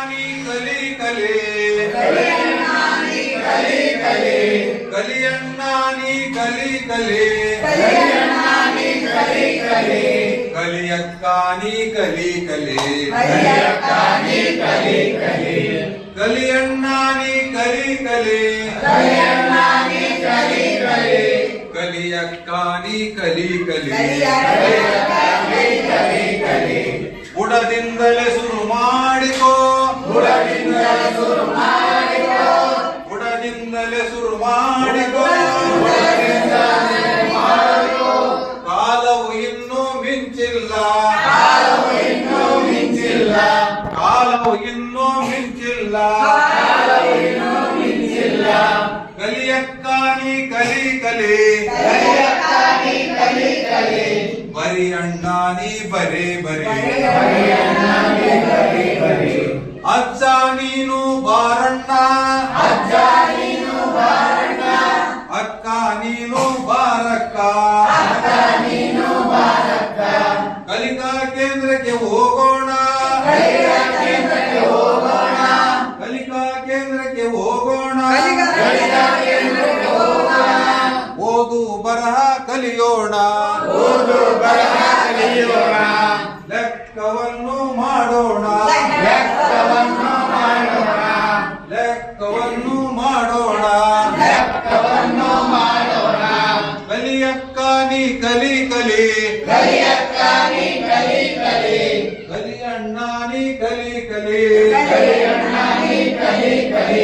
ನೀ ಕಲಿ ಕಲಿ ಕಲಿಯಣ್ಣ ನೀ ಕಲಿ ಕಲಿ ಕಲಿಯಕ್ಕ ನೀ ಕಲಿ ಕಲಿ ಕಲಿಯಣ್ಣ ನೀ ಕಲಿ ಕಲಿ ಕಲಿಯಕ್ಕ ನೀ ಕಲಿ ಕಲಿ ಬುಡದಿಂದಲೇ ಶುರು ಮಾಡಿಕೋ ಬುಡದಿಂದಲೇ ಶುರು ಮಾಡಿಕೋ ಕಾಲವು ಇನ್ನೂ ಮಿಂಚಿಲ್ಲ ಕಾಲವು ಇನ್ನೂ ಮಿಂಚಿಲ್ಲ ಕಲಿಯಕ್ಕ ನೀ ಕಲಿ ಕಲಿ ಬರಿ ಅಣ್ಣ ನೀ ಬರೇ ಬರೇ ಅಜ್ಜ ನೀನು ಬಾರಣ್ಣ ಅಕ್ಕ ನೀನು ಬಾರಕ್ಕ ಕಲಿಕಾ ಕೇಂದ್ರಕ್ಕೆ ಹೋಗೋಣ ಕಲಿಕಾ ಕೇಂದ್ರಕ್ಕೆ ಹೋಗೋಣ ಓದು ಬರಹ ಕಲಿಯೋಣ ಲೆಕ್ಕವನ್ನು ಮಾಡೋಣ ಲೆಕ್ಕವನ್ನು ಮಾಡೋಣ ಕಲಿಯಕ್ಕ ನೀ ಕಲಿ ಕಲಿ ಕಲಿಯಣ್ಣ ನೀ ಕಲಿ ಕಲಿ